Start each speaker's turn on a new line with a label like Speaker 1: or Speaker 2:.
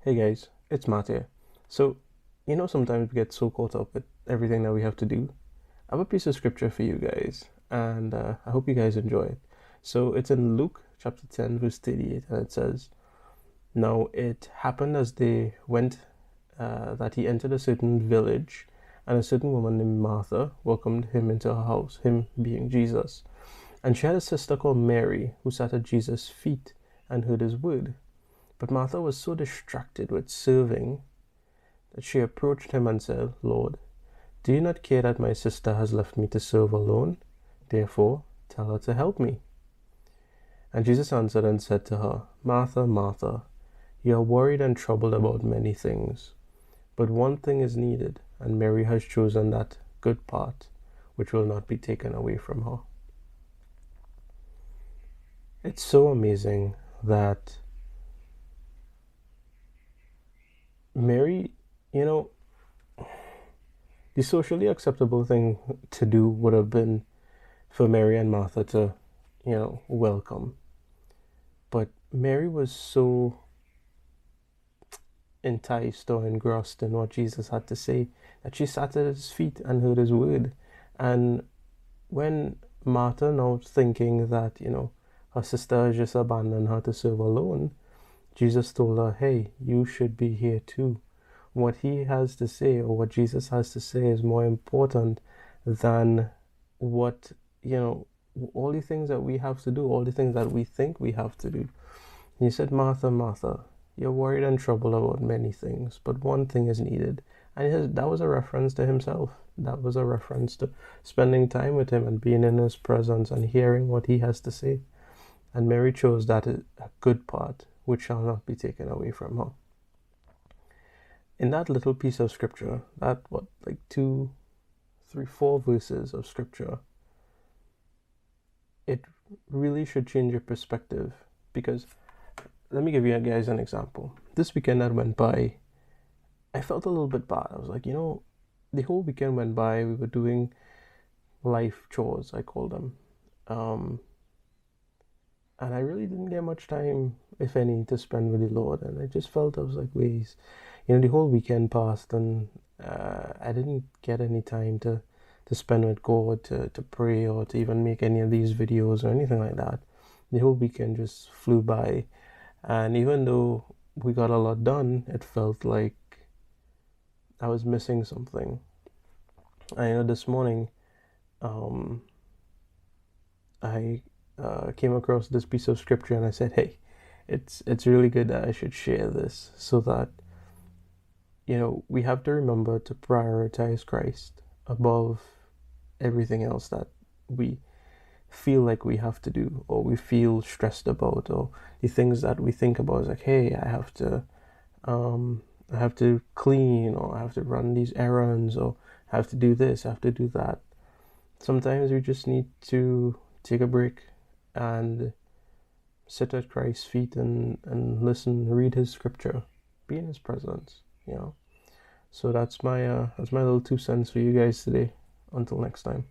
Speaker 1: Hey guys, it's Matt here. So, sometimes we get so caught up with everything that we have to do. I have a piece of scripture for you guys, and I hope you guys enjoy it. So, it's in Luke chapter 10, verse 38, and it says, Now it happened as they went that he entered a certain village, and a certain woman named Martha welcomed him into her house, him being Jesus. And she had a sister called Mary who sat at Jesus' feet and heard his word. But Martha was so distracted with serving that she approached him and said, Lord, do you not care that my sister has left me to serve alone? Therefore, tell her to help me. And Jesus answered and said to her, Martha, Martha, you are worried and troubled about many things, but one thing is needed, and Mary has chosen that good part, which will not be taken away from her. It's so amazing that Mary, you know, the socially acceptable thing to do would have been for Mary and Martha to, welcome. But Mary was so enticed or engrossed in what Jesus had to say that she sat at his feet and heard his word. And when Martha, now thinking that, her sister has just abandoned her to serve alone, Jesus told her, hey, you should be here too. What he has to say, or what Jesus has to say, is more important than what, all the things that we have to do, all the things that we think we have to do. He said, Martha, Martha, you're worried and troubled about many things, but one thing is needed. And that was a reference to himself. That was a reference to spending time with him and being in his presence and hearing what he has to say. And Mary chose that a good part, which shall not be taken away from her. In that little piece of scripture, that like 2, 3, 4 verses of scripture, it really should change your perspective. Because let me give you guys an example. This weekend that went by, I felt a little bit bad. I was like, the whole weekend went by, we were doing life chores, I call them. And I really didn't get much time, if any, to spend with the Lord. And I just felt, I was like, ways, the whole weekend passed, and I didn't get any time to spend with God, to pray, or to even make any of these videos or anything like that. The whole weekend just flew by. And even though we got a lot done, it felt like I was missing something. I know this morning, I came across this piece of scripture, and I said, hey, it's really good that I should share this, so that we have to remember to prioritize Christ above everything else that we feel like we have to do, or we feel stressed about, or the things that we think about is like, hey, I have to clean, or I have to run these errands, or I have to do this, I have to do that. Sometimes we just need to take a break and sit at Christ's feet and listen, read his scripture, be in his presence. So that's my little 2 cents for you guys today. Until next time.